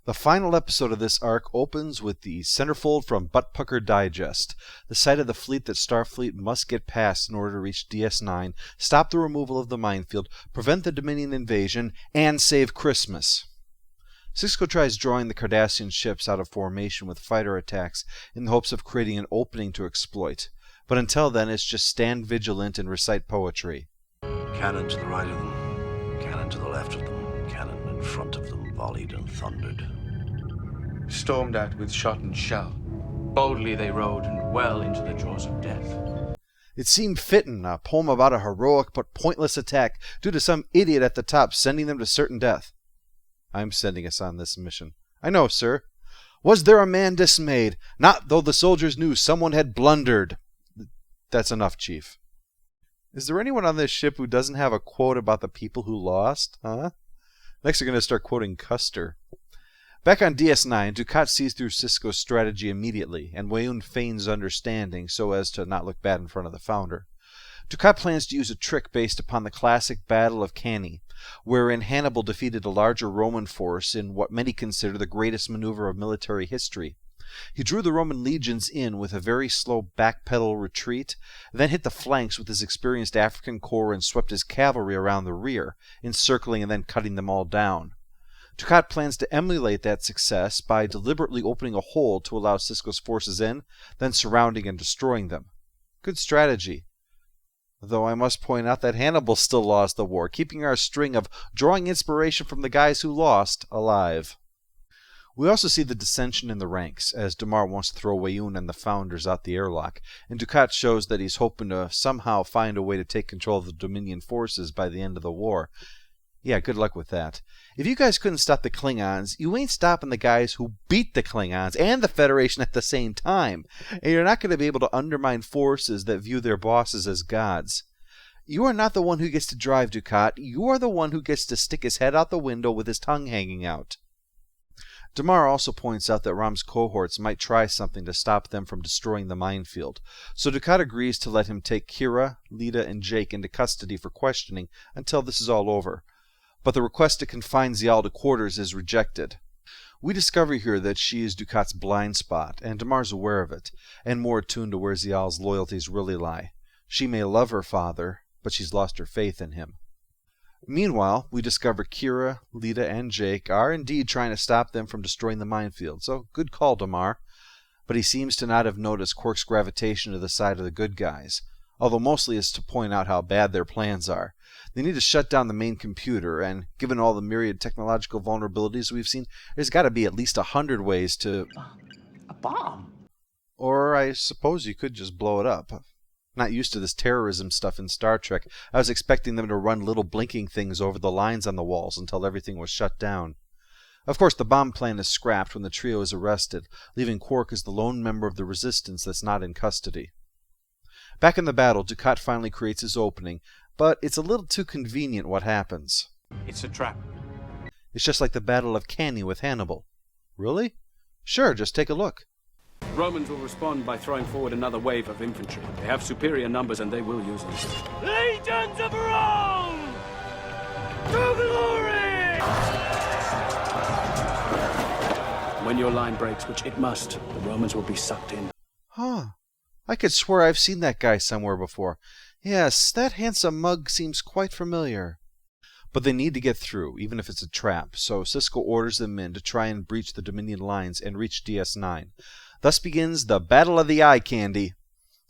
The final episode of this arc opens with the centerfold from Butt Pucker Digest, the site of the fleet that Starfleet must get past in order to reach DS9, stop the removal of the minefield, prevent the Dominion invasion, and save Christmas. Sisko tries drawing the Cardassian ships out of formation with fighter attacks in the hopes of creating an opening to exploit, but until then it's just stand vigilant and recite poetry. Cannon to the right of them, cannon to the left of them, cannon in front of them volleyed and thundered. Stormed at with shot and shell. Boldly they rode and well into the jaws of death. It seemed fitting, a poem about a heroic but pointless attack due to some idiot at the top sending them to certain death. I'm sending us on this mission. I know, sir. Was there a man dismayed? Not though the soldiers knew someone had blundered. That's enough, Chief. Is there anyone on this ship who doesn't have a quote about the people who lost? Huh? Next, they're going to start quoting Custer. Back on DS9, Dukat sees through Sisko's strategy immediately, and Weyoun feigns understanding so as to not look bad in front of the Founder. Dukat plans to use a trick based upon the classic Battle of Cannae, wherein Hannibal defeated a larger Roman force in what many consider the greatest maneuver of military history. He drew the Roman legions in with a very slow backpedal retreat, then hit the flanks with his experienced African corps and swept his cavalry around the rear, encircling and then cutting them all down. Dukat plans to emulate that success by deliberately opening a hole to allow Sisko's forces in, then surrounding and destroying them. Good strategy. Though I must point out that Hannibal still lost the war, keeping our string of drawing inspiration from the guys who lost alive. We also see the dissension in the ranks, as Damar wants to throw Weyoun and the Founders out the airlock, and Dukat shows that he's hoping to somehow find a way to take control of the Dominion forces by the end of the war. Yeah, good luck with that. If you guys couldn't stop the Klingons, you ain't stopping the guys who beat the Klingons and the Federation at the same time, and you're not going to be able to undermine forces that view their bosses as gods. You are not the one who gets to drive, Dukat. You are the one who gets to stick his head out the window with his tongue hanging out. Damar also points out that Rom's cohorts might try something to stop them from destroying the minefield, so Dukat agrees to let him take Kira, Lita, and Jake into custody for questioning until this is all over. But the request to confine Zial to quarters is rejected. We discover here that she is Dukat's blind spot, and Damar's aware of it, and more attuned to where Zial's loyalties really lie. She may love her father, but she's lost her faith in him. Meanwhile, we discover Kira, Lita, and Jake are indeed trying to stop them from destroying the minefield, so good call, Damar. But he seems to not have noticed Quark's gravitation to the side of the good guys, although mostly it's to point out how bad their plans are. They need to shut down the main computer, and given all the myriad technological vulnerabilities we've seen, there's got to be at least 100 ways to... A bomb? Or I suppose you could just blow it up. Not used to this terrorism stuff in Star Trek. I was expecting them to run little blinking things over the lines on the walls until everything was shut down. Of course, the bomb plan is scrapped when the trio is arrested, leaving Quark as the lone member of the Resistance that's not in custody. Back in the battle, Dukat finally creates his opening, but it's a little too convenient what happens. It's a trap. It's just like the Battle of Cannae with Hannibal. Really? Sure, just take a look. Romans will respond by throwing forward another wave of infantry. They have superior numbers and they will use them. Legions of Rome! To glory! When your line breaks, which it must, the Romans will be sucked in. Huh. I could swear I've seen that guy somewhere before. Yes, that handsome mug seems quite familiar. But they need to get through, even if it's a trap, so Sisko orders them in to try and breach the Dominion lines and reach DS9. Thus begins the Battle of the Eye Candy.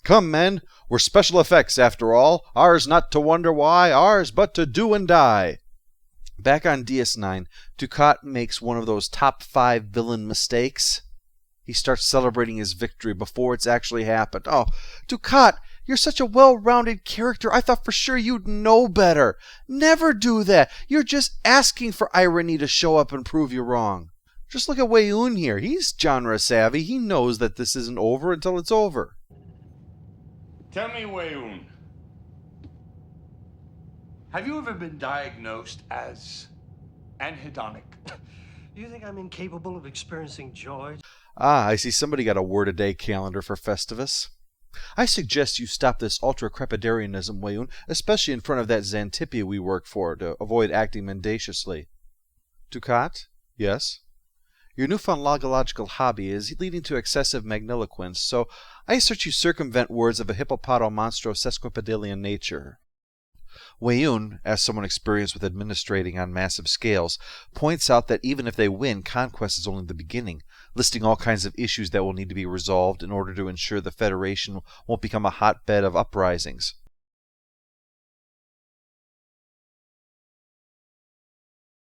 Come, men, we're special effects after all. Ours not to wonder why, ours but to do and die. Back on DS9, Dukat makes one of those top 5 villain mistakes. He starts celebrating his victory before it's actually happened. Oh, Dukat, you're such a well-rounded character. I thought for sure you'd know better. Never do that. You're just asking for irony to show up and prove you wrong. Just look at Weyoun here. He's genre savvy. He knows that this isn't over until it's over. Tell me, Weyoun, have you ever been diagnosed as anhedonic? You think I'm incapable of experiencing joy? Ah, I see somebody got a word-a-day calendar for Festivus. I suggest you stop this ultra-crepidarianism, Weyoun, especially in front of that Xantippia we work for, to avoid acting mendaciously. Dukat? Yes? Your newfound logological hobby is leading to excessive magniloquence, so I assert you circumvent words of a hippopotomonstro sesquipedalian nature. Weiyun, as someone experienced with administrating on massive scales, points out that even if they win, conquest is only the beginning, listing all kinds of issues that will need to be resolved in order to ensure the Federation won't become a hotbed of uprisings.